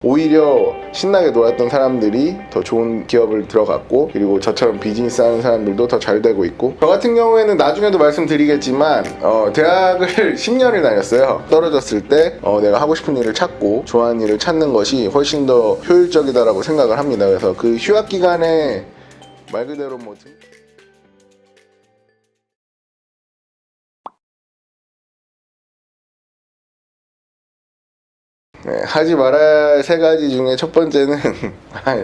오히려 신나게 놀았던 사람들이 더 좋은 기업을 들어갔고, 그리고 저처럼 비즈니스 하는 사람들도 더 잘 되고 있고, 저 같은 경우에는 나중에도 말씀드리겠지만 대학을 10년을 다녔어요. 떨어졌을 때 내가 하고 싶은 일을 찾고 좋아하는 일을 찾는 것이 훨씬 더 효율적이다라고 생각을 합니다. 그래서 그 휴학 기간에 말 그대로 하지 말아야 할 세 가지 중에 첫 번째는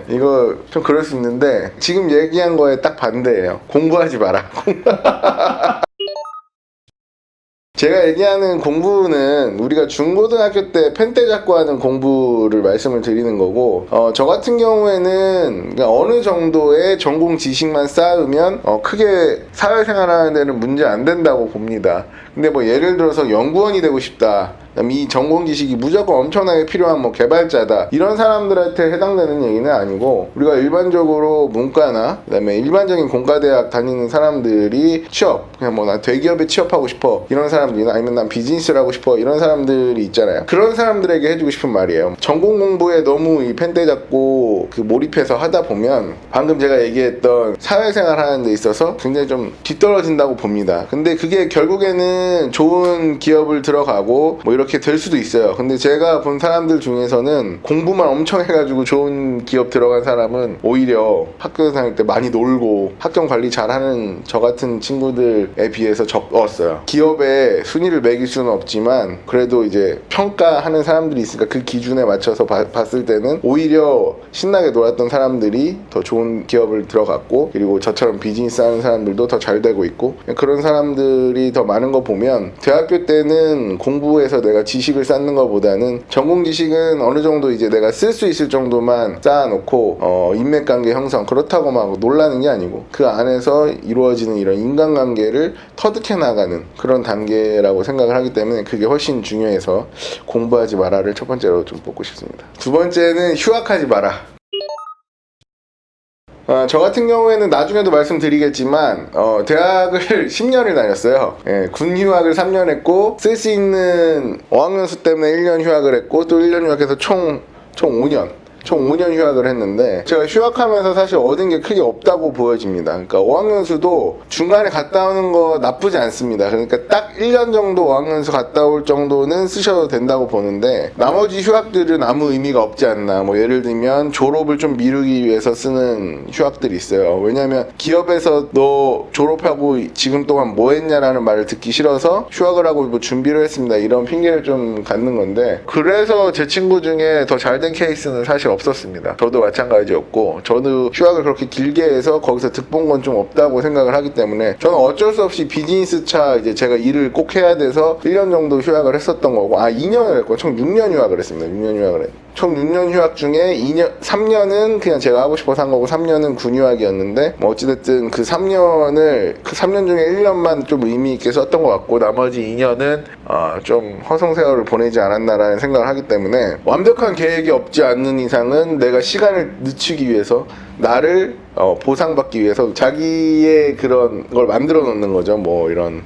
이거 좀 그럴 수 있는데 지금 얘기한 거에 딱 반대예요. 공부하지 마라. 제가 얘기하는 공부는 우리가 중고등학교 때 펜 때 잡고 하는 공부를 말씀을 드리는 거고, 저 같은 경우에는 어느 정도의 전공 지식만 쌓으면 크게 사회생활 하는 데는 문제 안 된다고 봅니다. 근데 뭐 예를 들어서 연구원이 되고 싶다, 이 전공 지식이 무조건 엄청나게 필요한 뭐 개발자다, 이런 사람들한테 해당되는 얘기는 아니고, 우리가 일반적으로 문과나 그다음에 일반적인 공과대학 다니는 사람들이 취업, 그냥 뭐 나 대기업에 취업하고 싶어 이런 사람들이나, 아니면 난 비즈니스를 하고 싶어 이런 사람들이 있잖아요. 그런 사람들에게 해주고 싶은 말이에요. 전공 공부에 너무 이 펜대 잡고 그 몰입해서 하다 보면 방금 제가 얘기했던 사회생활 하는 데 있어서 굉장히 좀 뒤떨어진다고 봅니다. 근데 그게 결국에는 좋은 기업을 들어가고 뭐 이렇게 될 수도 있어요. 근데 제가 본 사람들 중에서는 공부만 엄청 해가지고 좋은 기업 들어간 사람은 오히려 학교 다닐 때 많이 놀고 학점 관리 잘하는 저 같은 친구들에 비해서 적었어요. 기업에 순위를 매길 수는 없지만 그래도 이제 평가하는 사람들이 있으니까 그 기준에 맞춰서 봤을 때는 오히려 신나게 놀았던 사람들이 더 좋은 기업을 들어갔고, 그리고 저처럼 비즈니스 하는 사람들도 더 잘 되고 있고, 그런 사람들이 더 많은 거 보면 대학교 때는 공부해서 내가 지식을 쌓는 것보다는 전공 지식은 어느 정도 이제 내가 쓸 수 있을 정도만 쌓아놓고 인맥관계 형성, 그렇다고 막 놀라는 게 아니고 그 안에서 이루어지는 이런 인간관계를 터득해 나가는 그런 단계라고 생각을 하기 때문에 그게 훨씬 중요해서 공부하지 마라를 첫 번째로 좀 뽑고 싶습니다. 두 번째는 휴학하지 마라. 저 같은 경우에는 나중에도 말씀드리겠지만 대학을 10년을 다녔어요. 군 휴학을 3년 했고, 쓸 수 있는 어학연수 때문에 1년 휴학을 했고, 또 1년 휴학해서 총 5년 휴학을 했는데, 제가 휴학하면서 사실 얻은 게 크게 없다고 보여집니다. 그러니까 어학연수도 중간에 갔다 오는 거 나쁘지 않습니다. 그러니까 딱 1년 정도 어학연수 갔다 올 정도는 쓰셔도 된다고 보는데, 나머지 휴학들은 아무 의미가 없지 않나. 뭐 예를 들면 졸업을 좀 미루기 위해서 쓰는 휴학들이 있어요. 왜냐면 기업에서 너 졸업하고 지금 동안 뭐 했냐라는 말을 듣기 싫어서 휴학을 하고 뭐 준비를 했습니다, 이런 핑계를 좀 갖는 건데, 그래서 제 친구 중에 더 잘 된 케이스는 사실 없었습니다. 저도 마찬가지였고, 저도 휴학을 그렇게 길게 해서 거기서 득본 건 좀 없다고 생각을 하기 때문에 저는 어쩔 수 없이 비즈니스 차 이제 제가 일을 꼭 해야 돼서 1년 정도 휴학을 했었던 거고, 2년을 했고 총 6년 휴학을 했습니다. 6년 휴학을 했 총 6년 휴학 중에 3년은 그냥 제가 하고 싶어서 한 거고 3년은 군 휴학이었는데, 뭐 어찌됐든 그 3년 중에 1년만 좀 의미 있게 썼던 것 같고, 나머지 2년은 좀 허송세월을 보내지 않았나라는 생각을 하기 때문에, 완벽한 계획이 없지 않는 이상은 내가 시간을 늦추기 위해서, 나를 보상받기 위해서 자기의 그런 걸 만들어 놓는 거죠. 뭐 이런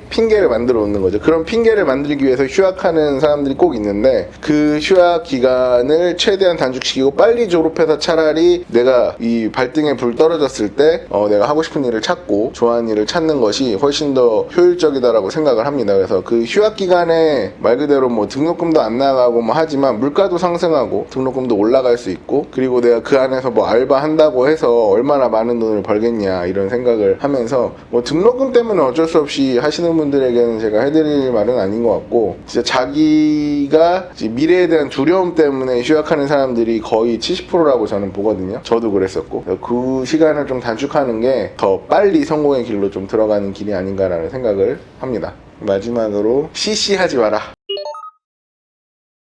핑계를 만들어 놓는 거죠. 그런 핑계를 만들기 위해서 휴학하는 사람들이 꼭 있는데, 그 휴학 기간을 최대한 단축시키고 빨리 졸업해서 차라리 내가 이 발등에 불 떨어졌을 때 내가 하고 싶은 일을 찾고 좋아하는 일을 찾는 것이 훨씬 더 효율적이다라고 생각을 합니다. 그래서 그 휴학 기간에 말 그대로 뭐 등록금도 안 나가고 뭐 하지만 물가도 상승하고 등록금도 올라갈 수 있고, 그리고 내가 그 안에서 뭐 알바 한다고 해서 얼마나 많은 돈을 벌겠냐 이런 생각을 하면서, 뭐 등록금 때문에 어쩔 수 없이 하시는 분들에게는 제가 해드릴 말은 아닌 것 같고, 진짜 자기가 미래에 대한 두려움 때문에 휴학하는 사람들이 거의 70%라고 저는 보거든요. 저도 그랬었고, 그 시간을 좀 단축하는 게 더 빨리 성공의 길로 좀 들어가는 길이 아닌가라는 생각을 합니다. 마지막으로 CC 하지 마라.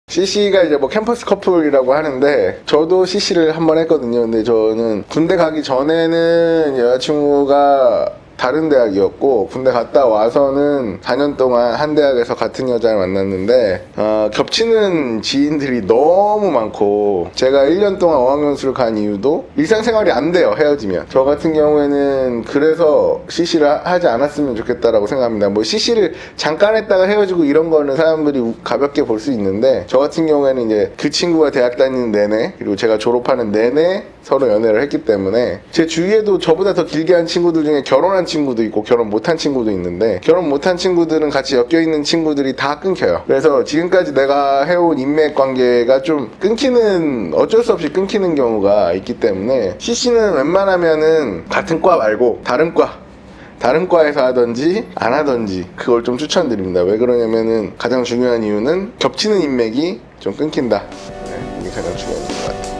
CC가 이제 뭐 캠퍼스 커플이라고 하는데, 저도 CC를 한번 했거든요. 근데 저는 군대 가기 전에는 여자친구가 다른 대학이었고 군대 갔다 와서는 4년 동안 한 대학에서 같은 여자를 만났는데 겹치는 지인들이 너무 많고 제가 1년 동안 어학연수를 간 이유도 일상생활이 안 돼요. 헤어지면. 저 같은 경우에는 그래서 CC를 하지 않았으면 좋겠다라고 생각합니다. 뭐 CC를 잠깐 했다가 헤어지고 이런 거는 사람들이 가볍게 볼 수 있는데 저 같은 경우에는 이제 그 친구가 대학 다니는 내내 그리고 제가 졸업하는 내내 서로 연애를 했기 때문에 제 주위에도 저보다 더 길게 한 친구들 중에 결혼한 친구도 있고 결혼 못한 친구도 있는데 결혼 못한 친구들은 같이 엮여있는 친구들이 다 끊겨요. 그래서 지금까지 내가 해온 인맥 관계가 좀 끊기는 어쩔 수 없이 끊기는 경우가 있기 때문에 CC는 웬만하면은 같은 과 말고 다른 과에서 하던지 안 하던지 그걸 좀 추천드립니다. 왜 그러냐면은 가장 중요한 이유는 겹치는 인맥이 좀 끊긴다. 네, 이게 가장 중요한 것 같아요.